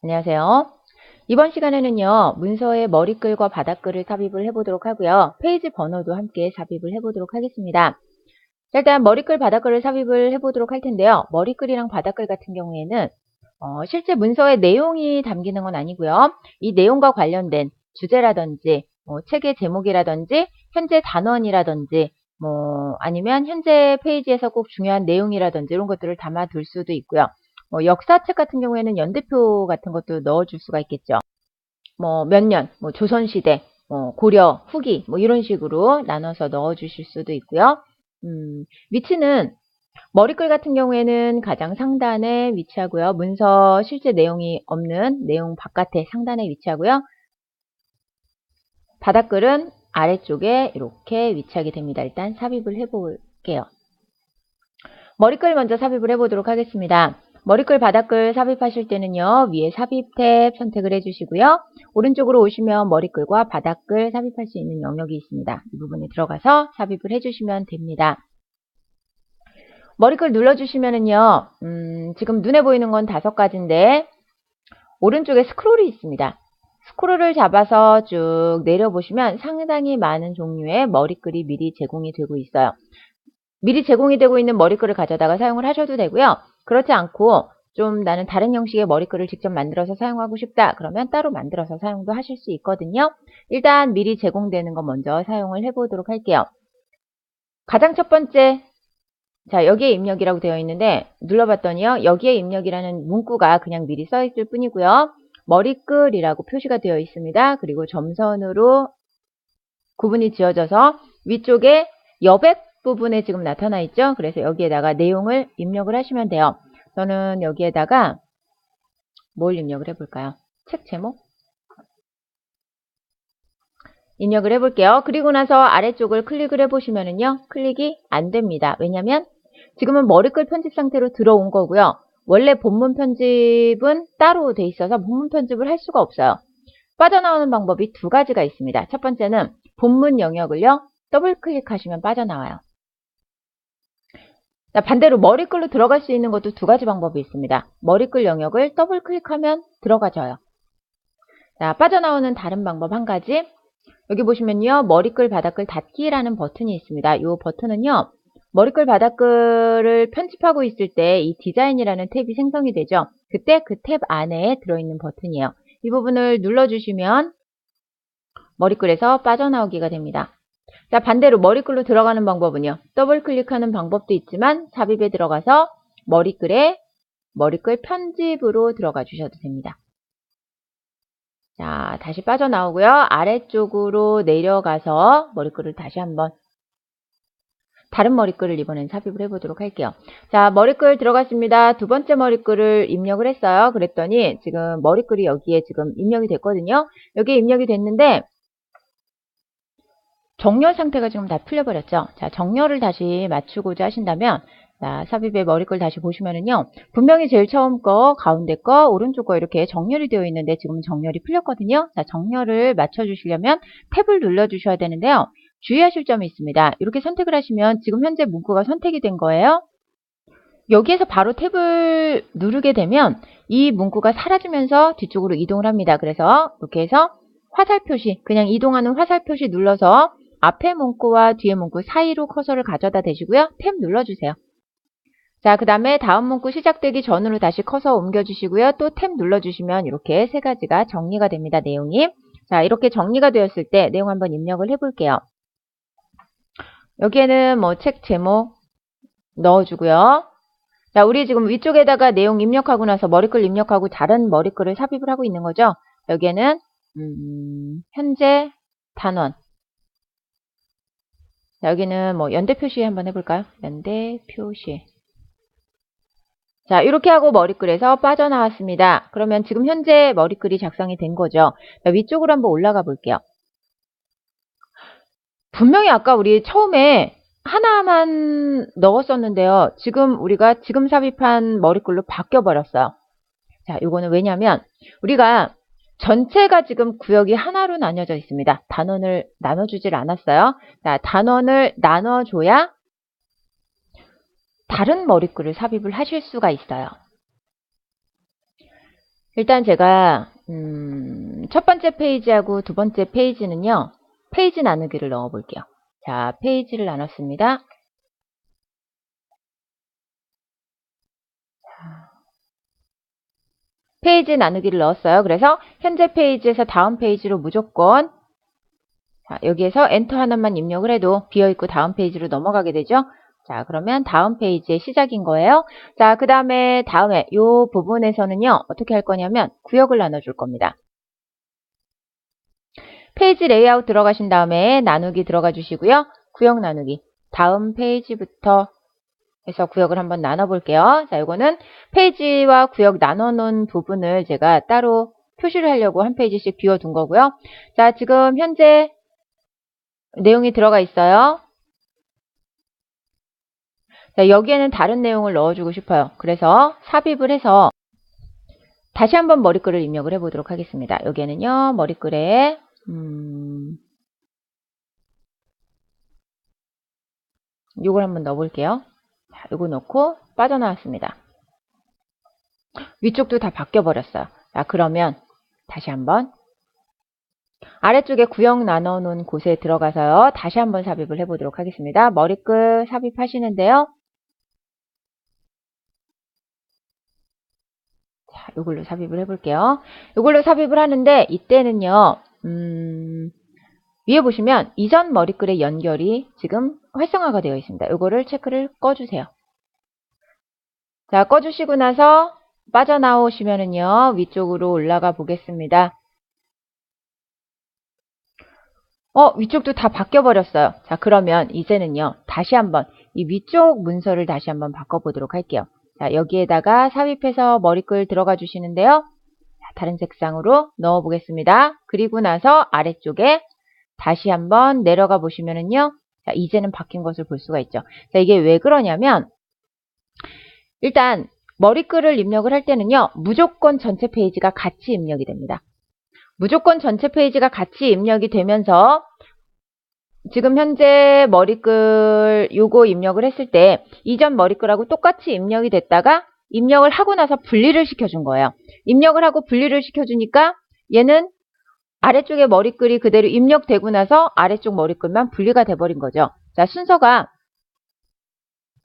안녕하세요. 이번 시간에는요, 문서에 머리글과 바닥글을 삽입을 해보도록 하고요. 페이지 번호도 함께 삽입을 해보도록 하겠습니다. 자, 일단 머리글, 바닥글을 삽입을 해보도록 할 텐데요. 머리글이랑 바닥글 같은 경우에는 실제 문서에 내용이 담기는 건 아니고요. 이 내용과 관련된 주제라든지 책의 제목이라든지 현재 단원이라든지 아니면 현재 페이지에서 꼭 중요한 내용이라든지 이런 것들을 담아둘 수도 있고요. 역사책 같은 경우에는 연대표 같은 것도 넣어줄 수가 있겠죠. 몇 년, 조선시대, 고려, 후기, 이런 식으로 나눠서 넣어주실 수도 있고요. 위치는 머리글 같은 경우에는 가장 상단에 위치하고요. 문서 실제 내용이 없는 내용 바깥에 상단에 위치하고요. 바닥글은 아래쪽에 이렇게 위치하게 됩니다. 일단 삽입을 해볼게요. 머리글 먼저 삽입을 해보도록 하겠습니다. 머리글, 바닥글 삽입하실 때는요. 위에 삽입 탭 선택을 해주시고요. 오른쪽으로 오시면 머리글과 바닥글 삽입할 수 있는 영역이 있습니다. 이 부분에 들어가서 삽입을 해주시면 됩니다. 머리글 눌러주시면은요. 지금 눈에 보이는 건 5가지인데 오른쪽에 스크롤이 있습니다. 스크롤을 잡아서 쭉 내려보시면 상당히 많은 종류의 머리글이 미리 제공이 되고 있어요. 미리 제공이 되고 있는 머리글을 가져다가 사용을 하셔도 되고요. 그렇지 않고 좀 나는 다른 형식의 머리글을 직접 만들어서 사용하고 싶다. 그러면 따로 만들어서 사용도 하실 수 있거든요. 일단 미리 제공되는 거 먼저 사용을 해보도록 할게요. 가장 첫 번째, 자 여기에 입력이라고 되어 있는데 눌러봤더니요. 여기에 입력이라는 문구가 그냥 미리 써있을 뿐이고요. 머리글이라고 표시가 되어 있습니다. 그리고 점선으로 구분이 지어져서 위쪽에 여백 부분에 지금 나타나 있죠. 그래서 여기에다가 내용을 입력을 하시면 돼요. 저는 여기에다가 뭘 입력을 해볼까요? 책 제목? 입력을 해볼게요. 그리고 나서 아래쪽을 클릭을 해보시면은요. 클릭이 안 됩니다. 왜냐면 지금은 머리글 편집 상태로 들어온 거고요. 원래 본문 편집은 따로 돼 있어서 본문 편집을 할 수가 없어요. 빠져나오는 방법이 2가지가 있습니다. 첫 번째는 본문 영역을요. 더블 클릭하시면 빠져나와요. 자, 반대로 머리글로 들어갈 수 있는 것도 2가지 방법이 있습니다. 머리글 영역을 더블 클릭하면 들어가져요. 자, 빠져나오는 다른 방법 1가지. 여기 보시면요. 머리글, 바닥글 닫기라는 버튼이 있습니다. 이 버튼은요. 머리글, 바닥글을 편집하고 있을 때 이 디자인이라는 탭이 생성이 되죠. 그때 그 탭 안에 들어있는 버튼이에요. 이 부분을 눌러주시면 머리글에서 빠져나오기가 됩니다. 자, 반대로 머리글로 들어가는 방법은요. 더블 클릭하는 방법도 있지만 삽입에 들어가서 머리글 편집으로 들어가 주셔도 됩니다. 자, 다시 빠져나오고요. 아래쪽으로 내려가서 머리글을 다시 한번 다른 머리글을 이번엔 삽입을 해보도록 할게요. 자, 머리글 들어갔습니다. 2번째 머리글을 입력을 했어요. 그랬더니 지금 머리글이 여기에 지금 입력이 됐거든요. 여기에 입력이 됐는데 정렬 상태가 지금 다 풀려버렸죠. 자, 정렬을 다시 맞추고자 하신다면 자, 삽입의 머리글 다시 보시면은요. 분명히 제일 처음 거, 가운데 거, 오른쪽 거 이렇게 정렬이 되어 있는데 지금 정렬이 풀렸거든요. 자, 정렬을 맞춰주시려면 탭을 눌러주셔야 되는데요. 주의하실 점이 있습니다. 이렇게 선택을 하시면 지금 현재 문구가 선택이 된 거예요. 여기에서 바로 탭을 누르게 되면 이 문구가 사라지면서 뒤쪽으로 이동을 합니다. 그래서 이렇게 해서 화살 표시, 그냥 이동하는 화살 표시 눌러서 앞에 문구와 뒤에 문구 사이로 커서를 가져다 대시고요. 탭 눌러주세요. 자, 그 다음에 다음 문구 시작되기 전으로 다시 커서 옮겨주시고요. 또 탭 눌러주시면 이렇게 3가지가 정리가 됩니다. 내용이. 자, 이렇게 정리가 되었을 때 내용 한번 입력을 해볼게요. 여기에는 책 제목 넣어주고요. 자, 우리 지금 위쪽에다가 내용 입력하고 나서 머리글 입력하고 다른 머리글을 삽입을 하고 있는 거죠. 여기에는 현재 단원. 자, 여기는 연대 표시 한번 해볼까요? 연대 표시. 자, 이렇게 하고 머리글에서 빠져나왔습니다. 그러면 지금 현재 머리글이 작성이 된 거죠. 자, 위쪽으로 한번 올라가 볼게요. 분명히 아까 우리 처음에 하나만 넣었었는데요. 지금 우리가 지금 삽입한 머리글로 바뀌어버렸어요. 자, 이거는 왜냐면 우리가 전체가 지금 구역이 하나로 나뉘어져 있습니다. 단원을 나눠주질 않았어요. 자, 단원을 나눠줘야 다른 머리글을 삽입을 하실 수가 있어요. 일단 제가 첫 번째 페이지하고 두 번째 페이지는요. 페이지 나누기를 넣어 볼게요. 자, 페이지를 나눴습니다. 페이지 나누기를 넣었어요. 그래서 현재 페이지에서 다음 페이지로 무조건 자, 여기에서 엔터 하나만 입력을 해도 비어있고 다음 페이지로 넘어가게 되죠. 자, 그러면 다음 페이지의 시작인 거예요. 자, 그 다음에 이 부분에서는요. 어떻게 할 거냐면 구역을 나눠줄 겁니다. 페이지 레이아웃 들어가신 다음에 나누기 들어가 주시고요. 구역 나누기. 다음 페이지부터 해서 구역을 한번 나눠볼게요. 자, 이거는 페이지와 구역 나눠놓은 부분을 제가 따로 표시를 하려고 한 페이지씩 비워둔 거고요. 자, 지금 현재 내용이 들어가 있어요. 자, 여기에는 다른 내용을 넣어주고 싶어요. 그래서 삽입을 해서 다시 한번 머리글을 입력을 해보도록 하겠습니다. 여기에는요, 머리글에 이걸 한번 넣어볼게요. 자, 이거 넣고 빠져나왔습니다. 위쪽도 다 바뀌어버렸어요. 자, 그러면 다시 한번 아래쪽에 구역 나눠놓은 곳에 들어가서요. 다시 한번 삽입을 해보도록 하겠습니다. 머리글 삽입하시는데요. 자, 이걸로 삽입을 해볼게요. 이걸로 삽입을 하는데 이때는요. 위에 보시면 이전 머리글의 연결이 지금 활성화가 되어 있습니다. 이거를 체크를 꺼주세요. 자, 꺼주시고 나서 빠져나오시면은요. 위쪽으로 올라가 보겠습니다. 위쪽도 다 바뀌어버렸어요. 자, 그러면 이제는요. 다시 한번 이 위쪽 문서를 다시 한번 바꿔보도록 할게요. 자, 여기에다가 삽입해서 머리글 들어가 주시는데요. 자, 다른 색상으로 넣어 보겠습니다. 그리고 나서 아래쪽에 다시 한번 내려가 보시면은요. 자, 이제는 바뀐 것을 볼 수가 있죠. 자, 이게 왜 그러냐면 일단 머리글을 입력을 할 때는요. 무조건 전체 페이지가 같이 입력이 됩니다. 무조건 전체 페이지가 같이 입력이 되면서 지금 현재 머리글 요거 입력을 했을 때 이전 머리글하고 똑같이 입력이 됐다가 입력을 하고 나서 분리를 시켜준 거예요. 입력을 하고 분리를 시켜주니까 얘는 아래쪽에 머리글이 그대로 입력되고 나서 아래쪽 머리글만 분리가 돼버린 거죠. 자, 순서가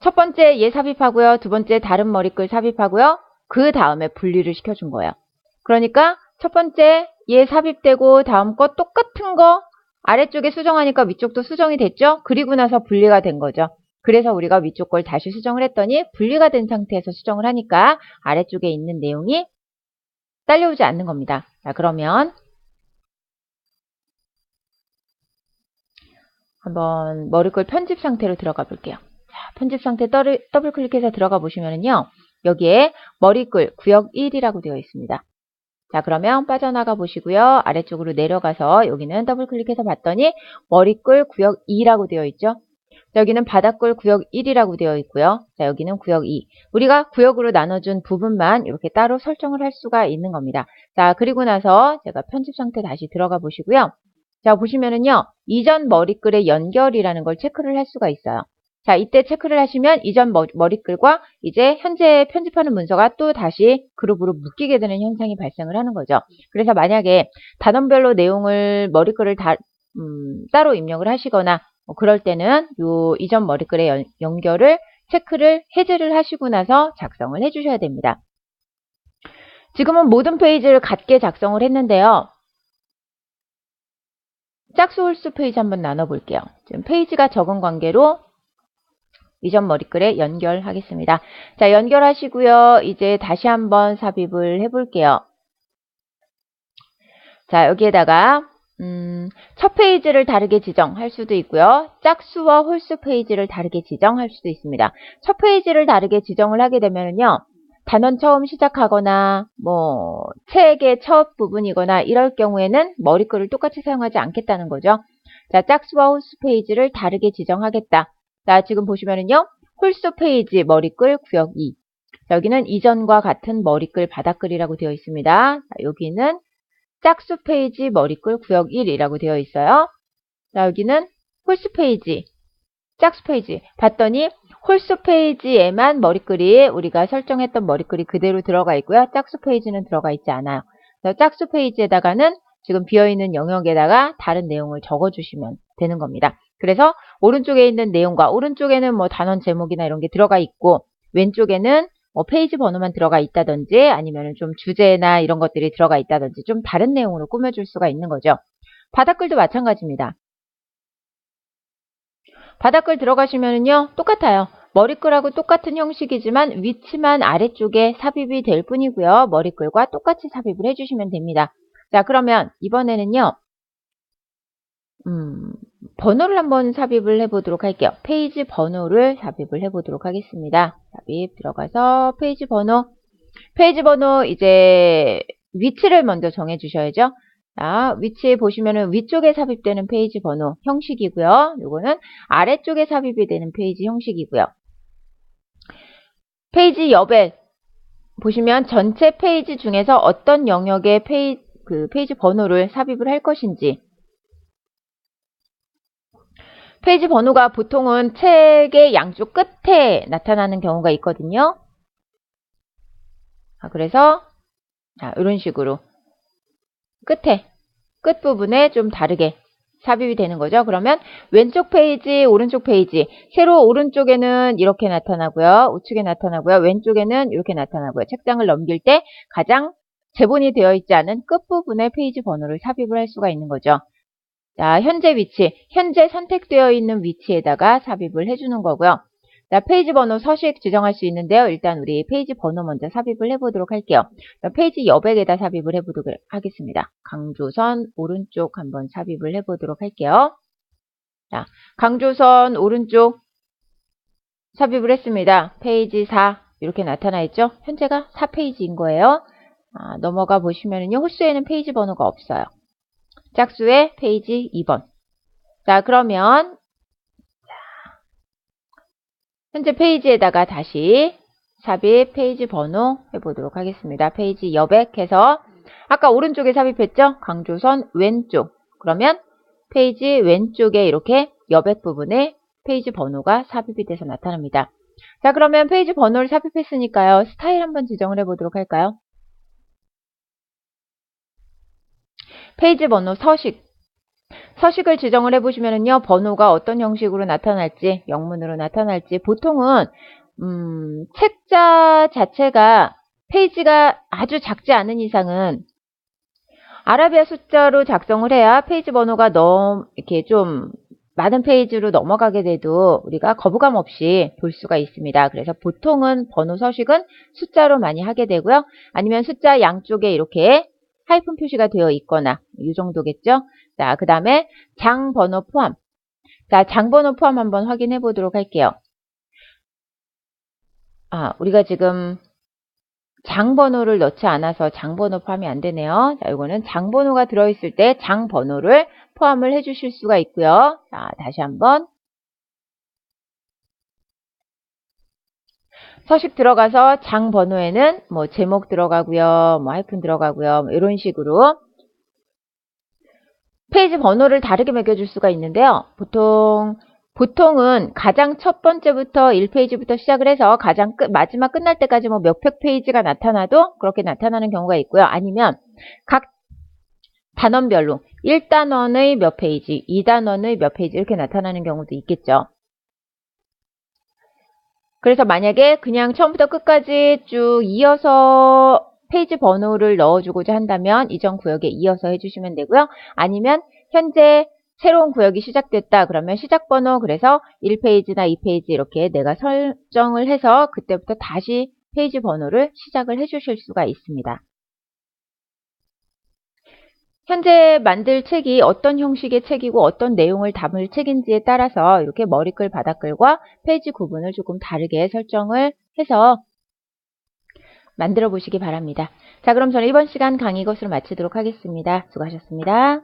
첫 번째 얘 삽입하고요. 두 번째 다른 머리글 삽입하고요. 그 다음에 분리를 시켜준 거예요. 그러니까 첫 번째 얘 삽입되고 다음 거 똑같은 거 아래쪽에 수정하니까 위쪽도 수정이 됐죠? 그리고 나서 분리가 된 거죠. 그래서 우리가 위쪽 걸 다시 수정을 했더니 분리가 된 상태에서 수정을 하니까 아래쪽에 있는 내용이 딸려오지 않는 겁니다. 자, 그러면 한번 머리글 편집 상태로 들어가 볼게요. 자, 편집 상태 더블 클릭해서 들어가 보시면은요. 여기에 머리글 구역 1이라고 되어 있습니다. 자, 그러면 빠져나가 보시고요. 아래쪽으로 내려가서 여기는 더블 클릭해서 봤더니 머리글 구역 2라고 되어 있죠. 자, 여기는 바닥글 구역 1이라고 되어 있고요. 자, 여기는 구역 2. 우리가 구역으로 나눠준 부분만 이렇게 따로 설정을 할 수가 있는 겁니다. 자, 그리고 나서 제가 편집 상태 다시 들어가 보시고요. 자, 보시면은요. 이전 머리글의 연결이라는 걸 체크를 할 수가 있어요. 자, 이때 체크를 하시면 이전 머리글과 이제 현재 편집하는 문서가 또 다시 그룹으로 묶이게 되는 현상이 발생을 하는 거죠. 그래서 만약에 단원별로 내용을 머리글을 따로 입력을 하시거나 그럴 때는 요 이전 머리글의 연결을 체크를 해제를 하시고 나서 작성을 해주셔야 됩니다. 지금은 모든 페이지를 같게 작성을 했는데요. 짝수 홀수 페이지 한번 나눠볼게요. 지금 페이지가 적은 관계로 이전 머리글에 연결하겠습니다. 자, 연결하시고요. 이제 다시 한번 삽입을 해볼게요. 자, 여기에다가 첫 페이지를 다르게 지정할 수도 있고요. 짝수와 홀수 페이지를 다르게 지정할 수도 있습니다. 첫 페이지를 다르게 지정을 하게 되면요. 단원 처음 시작하거나 책의 첫 부분이거나 이럴 경우에는 머리글을 똑같이 사용하지 않겠다는 거죠. 자, 짝수와 홀수 페이지를 다르게 지정하겠다. 자, 지금 보시면은요. 홀수 페이지 머리글 구역 2. 자, 여기는 이전과 같은 머리글 바닥글이라고 되어 있습니다. 자, 여기는 짝수 페이지 머리글 구역 1이라고 되어 있어요. 자, 여기는 홀수 페이지, 짝수 페이지. 봤더니 홀수 페이지에만 머리글이 우리가 설정했던 머리글이 그대로 들어가 있고요. 짝수 페이지는 들어가 있지 않아요. 그래서 짝수 페이지에다가는 지금 비어있는 영역에다가 다른 내용을 적어주시면 되는 겁니다. 그래서 오른쪽에 있는 내용과 오른쪽에는 뭐 단원 제목이나 이런 게 들어가 있고 왼쪽에는 뭐 페이지 번호만 들어가 있다든지 아니면 좀 주제나 이런 것들이 들어가 있다든지 좀 다른 내용으로 꾸며줄 수가 있는 거죠. 바닥글도 마찬가지입니다. 바닥글 들어가시면은요 똑같아요. 머리글하고 똑같은 형식이지만 위치만 아래쪽에 삽입이 될 뿐이고요. 머리글과 똑같이 삽입을 해주시면 됩니다. 자, 그러면 이번에는요 번호를 한번 삽입을 해보도록 할게요. 페이지 번호를 삽입을 해보도록 하겠습니다. 삽입 들어가서 페이지 번호 이제 위치를 먼저 정해 주셔야죠. 자, 위치에 보시면은 위쪽에 삽입되는 페이지 번호 형식이고요. 요거는 아래쪽에 삽입이 되는 페이지 형식이고요. 페이지 옆에 보시면 전체 페이지 중에서 어떤 영역에 페이지 번호를 삽입을 할 것인지 페이지 번호가 보통은 책의 양쪽 끝에 나타나는 경우가 있거든요. 그래서 이런 식으로 끝부분에 좀 다르게 삽입이 되는 거죠. 그러면 왼쪽 페이지, 오른쪽 페이지, 세로 오른쪽에는 이렇게 나타나고요. 우측에 나타나고요. 왼쪽에는 이렇게 나타나고요. 책장을 넘길 때 가장 재본이 되어 있지 않은 끝부분에 페이지 번호를 삽입을 할 수가 있는 거죠. 자, 현재 위치, 현재 선택되어 있는 위치에다가 삽입을 해주는 거고요. 자, 페이지 번호 서식 지정할 수 있는데요. 일단 우리 페이지 번호 먼저 삽입을 해보도록 할게요. 자, 페이지 여백에다 삽입을 해보도록 하겠습니다. 강조선 오른쪽 한번 삽입을 해보도록 할게요. 자, 강조선 오른쪽 삽입을 했습니다. 페이지 4 이렇게 나타나 있죠. 현재가 4페이지인 거예요. 넘어가 보시면은요. 홀수에는 페이지 번호가 없어요. 짝수의 페이지 2번. 자, 그러면 현재 페이지에다가 다시 삽입 페이지 번호 해보도록 하겠습니다. 페이지 여백해서 아까 오른쪽에 삽입했죠? 강조선 왼쪽. 그러면 페이지 왼쪽에 이렇게 여백 부분에 페이지 번호가 삽입이 돼서 나타납니다. 자, 그러면 페이지 번호를 삽입했으니까요. 스타일 한번 지정을 해보도록 할까요? 페이지 번호 서식을 지정을 해보시면은요, 번호가 어떤 형식으로 나타날지, 영문으로 나타날지, 보통은, 책자 자체가 페이지가 아주 작지 않은 이상은 아라비아 숫자로 작성을 해야 페이지 번호가 이렇게 좀 많은 페이지로 넘어가게 돼도 우리가 거부감 없이 볼 수가 있습니다. 그래서 보통은 번호 서식은 숫자로 많이 하게 되고요. 아니면 숫자 양쪽에 이렇게 하이픈 표시가 되어 있거나 이 정도겠죠. 자, 그 다음에 장번호 포함. 자, 장번호 포함 한번 확인해 보도록 할게요. 우리가 지금 장번호를 넣지 않아서 장번호 포함이 안 되네요. 자, 이거는 장번호가 들어있을 때 장번호를 포함을 해 주실 수가 있고요. 자, 다시 한번. 서식 들어가서 장번호에는 뭐 제목 들어가고요. 뭐 하이픈 들어가고요. 뭐 이런 식으로 페이지 번호를 다르게 매겨줄 수가 있는데요. 보통은 가장 첫 번째부터 1페이지부터 시작을 해서 가장 마지막 끝날 때까지 뭐 몇백 페이지가 나타나도 그렇게 나타나는 경우가 있고요. 아니면 각 단원별로 1단원의 몇 페이지, 2단원의 몇 페이지 이렇게 나타나는 경우도 있겠죠. 그래서 만약에 그냥 처음부터 끝까지 쭉 이어서 페이지 번호를 넣어주고자 한다면 이전 구역에 이어서 해주시면 되고요. 아니면 현재 새로운 구역이 시작됐다 그러면 시작 번호 그래서 1페이지나 2페이지 이렇게 내가 설정을 해서 그때부터 다시 페이지 번호를 시작을 해주실 수가 있습니다. 현재 만들 책이 어떤 형식의 책이고 어떤 내용을 담을 책인지에 따라서 이렇게 머리글, 바닥글과 페이지 구분을 조금 다르게 설정을 해서 만들어 보시기 바랍니다. 자, 그럼 저는 이번 시간 강의 이것으로 마치도록 하겠습니다. 수고하셨습니다.